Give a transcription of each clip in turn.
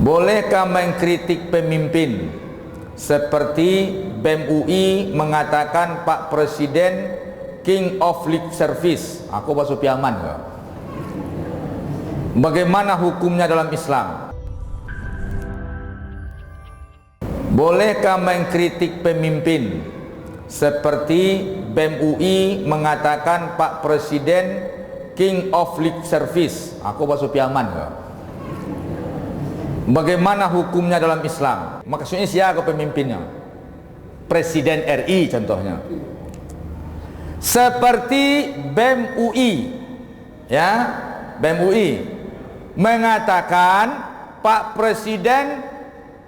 Bolehkah mengkritik pemimpin seperti BEM UI mengatakan Pak Presiden King of Lip Service? Aku Pak Supiaman ya. Bagaimana hukumnya dalam Islam? Bolehkah mengkritik pemimpin seperti BEM UI mengatakan Pak Presiden King of Lip Service? Aku Pak Supiaman ya. Bagaimana hukumnya dalam Islam? Maksudnya siapa pemimpinnya? Presiden RI contohnya. Seperti BEM UI, ya, BEM UI mengatakan Pak Presiden,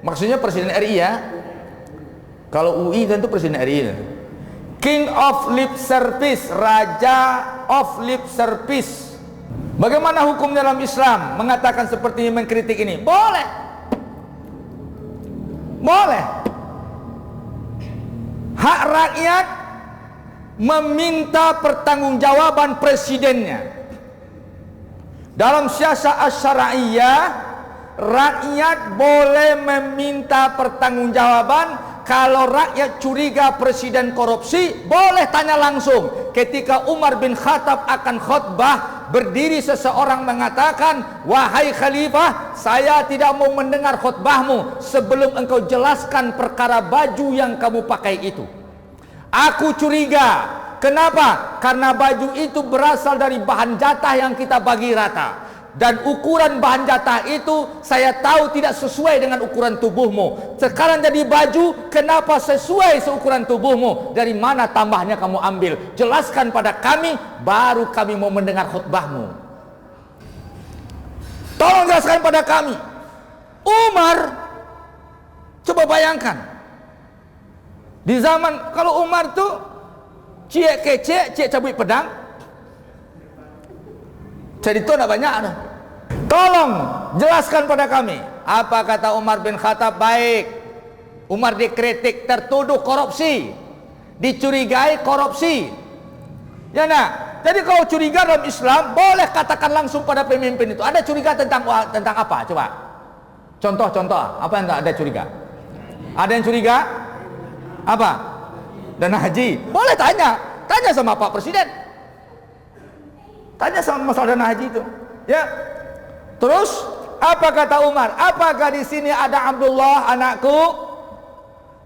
maksudnya Presiden RI ya. Kalau UI tentu Presiden RI. King of Lip Service, Raja of Lip Service. Bagaimana hukum dalam Islam mengatakan seperti ini, mengkritik ini? Boleh. Boleh. Hak rakyat meminta pertanggungjawaban presidennya. Dalam siasat asy-syar'iyyah, rakyat boleh meminta pertanggungjawaban. Kalau rakyat curiga presiden korupsi, boleh tanya langsung. Ketika Umar bin Khattab akan khutbah, berdiri seseorang mengatakan, "Wahai khalifah, saya tidak mau mendengar khutbahmu sebelum engkau jelaskan perkara baju yang kamu pakai itu. Aku curiga. Kenapa? Karena baju itu berasal dari bahan jatah yang kita bagi rata. Dan ukuran bahan jatah itu saya tahu tidak sesuai dengan ukuran tubuhmu. Sekarang jadi baju, kenapa sesuai seukuran tubuhmu? Dari mana tambahnya kamu ambil? Jelaskan pada kami, baru kami mau mendengar khutbahmu. Tolong jelaskan pada kami." Umar, coba bayangkan, di zaman kalau Umar tuh cie kece, cie cabut pedang, cerita tidak banyak. Tolong jelaskan pada kami, apa kata Umar bin Khattab? Baik, Umar dikritik, tertuduh korupsi, dicurigai korupsi. Ya nak, jadi kalau curiga dalam Islam boleh katakan langsung pada pemimpin itu. Ada curiga tentang apa? Coba contoh apa yang ada curiga? Ada yang curiga apa? Dana haji, boleh tanya sama Pak Presiden. Tanya sama masalah dana haji itu, ya. Terus apa kata Umar? Apakah di sini ada Abdullah anakku?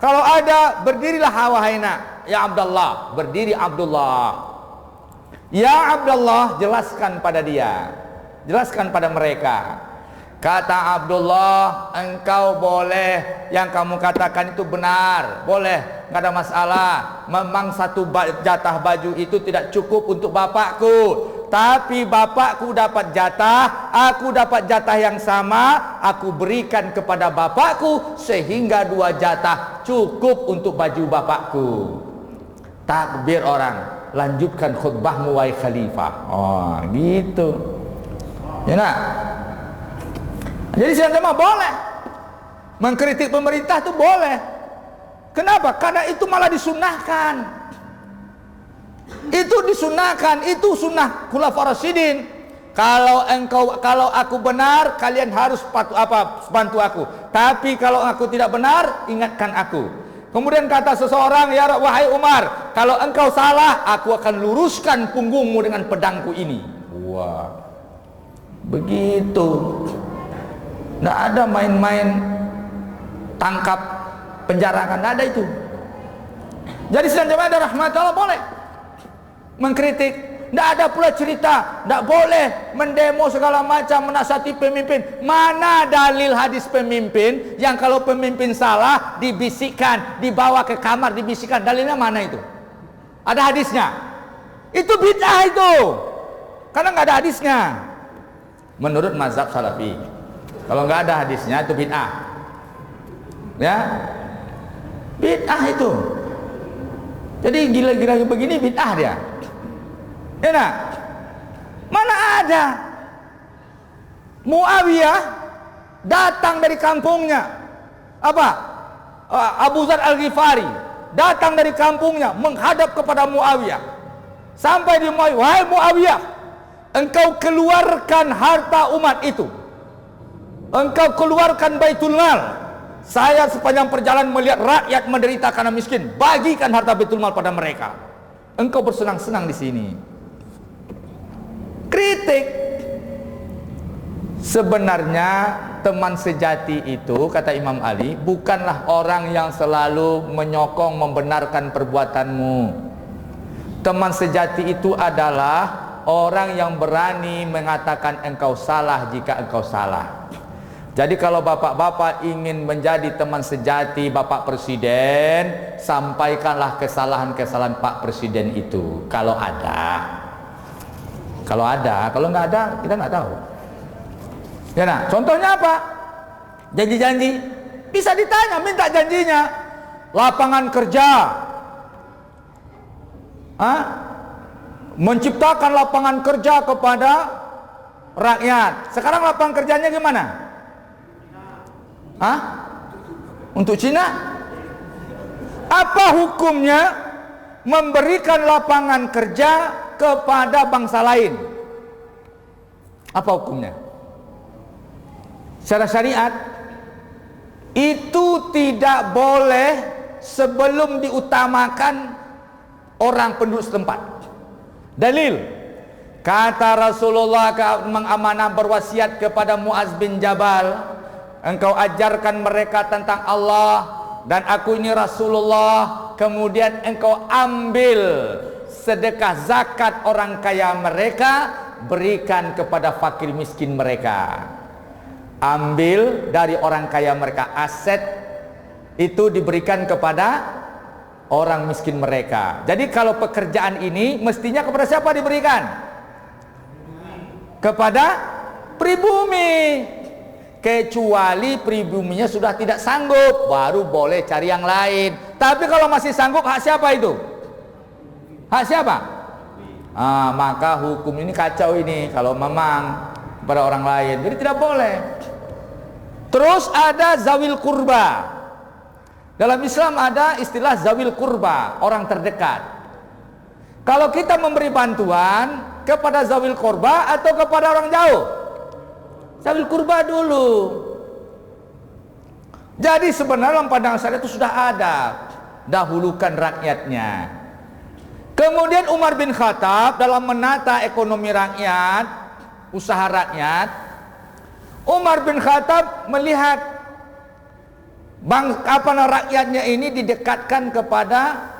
Kalau ada, berdirilah wahai nak. Ya Abdullah, berdiri Abdullah. Ya Abdullah, jelaskan pada dia, jelaskan pada mereka. Kata Abdullah, engkau boleh, yang kamu katakan itu benar, boleh, nggak ada masalah. Memang satu jatah baju itu tidak cukup untuk bapakku, tapi bapakku dapat jatah, aku dapat jatah yang sama, aku berikan kepada bapakku sehingga 2 jatah cukup untuk baju bapakku. Takbir orang, lanjutkan khutbahmu wahai khalifah. Oh, gitu. Ya nak. Jadi siapa boleh mengkritik pemerintah itu boleh. Kenapa? Karena itu malah disunahkan. Itu disunahkan, itu sunnah khulafaur rasyidin. Kalau aku benar, kalian harus bantu aku. Tapi kalau aku tidak benar, ingatkan aku. Kemudian kata seseorang, ya wahai Umar, kalau engkau salah, aku akan luruskan punggungmu dengan pedangku ini. Wah, begitu. Tidak ada main-main tangkap penjarakan, tidak ada itu. Jadi sedang jemaah ada rahmat Allah boleh mengkritik, tidak ada pula cerita tidak boleh mendemo segala macam, menasihati pemimpin. Mana dalil hadis pemimpin yang kalau pemimpin salah dibisikkan, dibawa ke kamar dibisikkan? Dalilnya mana itu? Ada hadisnya? Itu bid'ah itu, karena nggak ada hadisnya menurut mazhab Salafi. Kalau nggak ada hadisnya itu bid'ah, ya, bid'ah itu. Jadi gila-gila begini bid'ah dia. Ya nak, mana ada Muawiyah datang dari kampungnya, apa? Abu Dzar Al-Ghifari datang dari kampungnya menghadap kepada Muawiyah. Sampai di Muawiyah, wahai Muawiyah, engkau keluarkan harta umat itu. engkau keluarkan Baitul Mal. Saya sepanjang perjalanan melihat rakyat menderita karena miskin, bagikan harta Baitul Mal pada mereka. Engkau bersenang-senang di sini. Kritik. Sebenarnya teman sejati itu, kata Imam Ali, bukanlah orang yang selalu menyokong membenarkan perbuatanmu. Teman sejati itu adalah orang yang berani mengatakan engkau salah jika engkau salah. Jadi kalau bapak-bapak ingin menjadi teman sejati Bapak Presiden, sampaikanlah kesalahan-kesalahan Pak Presiden itu. Kalau ada, kalau nggak ada, kita nggak tahu. Ya, nah, contohnya apa? Janji-janji. Bisa ditanya, minta janjinya. Lapangan kerja. Menciptakan lapangan kerja kepada rakyat. Sekarang lapangan kerjanya gimana? Untuk Cina? Apa hukumnya memberikan lapangan kerja kepada bangsa lain? Apa hukumnya? Secara syariat itu tidak boleh sebelum diutamakan orang penduduk setempat. Dalil, kata Rasulullah mengamanah berwasiat kepada Muaz bin Jabal, engkau ajarkan mereka tentang Allah dan aku ini Rasulullah, kemudian engkau ambil sedekah zakat orang kaya mereka, berikan kepada fakir miskin mereka. Ambil dari orang kaya mereka, aset itu diberikan kepada orang miskin mereka. Jadi kalau pekerjaan ini mestinya kepada siapa diberikan? Kepada pribumi. Kecuali pribuminya sudah tidak sanggup, baru boleh cari yang lain. Tapi kalau masih sanggup, hak siapa itu? Hak siapa? Maka hukum ini kacau ini kalau memang pada orang lain, jadi tidak boleh. Terus ada zawil kurba. Dalam Islam ada istilah zawil kurba, orang terdekat. Kalau kita memberi bantuan kepada zawil kurba atau kepada orang jauh? Zawil kurba dulu. Jadi sebenarnya dalam pandangan syariat itu sudah ada, dahulukan rakyatnya. Kemudian Umar bin Khattab dalam menata ekonomi rakyat, usaha rakyat, Umar bin Khattab melihat rakyatnya ini didekatkan kepada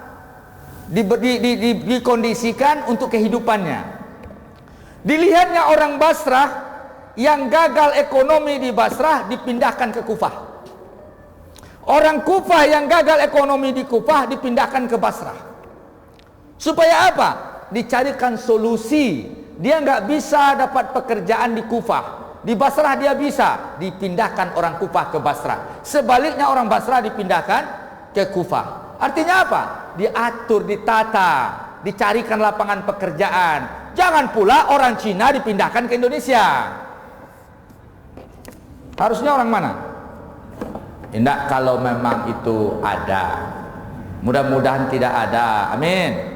dikondisikan untuk kehidupannya. Dilihatnya orang Basrah yang gagal ekonomi di Basrah dipindahkan ke Kufah. Orang Kufah yang gagal ekonomi di Kufah dipindahkan ke Basrah. Supaya apa? Dicarikan solusi. Dia nggak bisa dapat pekerjaan di Kufah. Di Basrah dia bisa, dipindahkan orang Kufah ke Basrah. Sebaliknya orang Basrah dipindahkan ke Kufah. Artinya apa? Diatur, ditata, dicarikan lapangan pekerjaan. Jangan pula orang Cina dipindahkan ke Indonesia. Harusnya orang mana? Tidak, kalau memang itu ada. Mudah-mudahan tidak ada. Amin.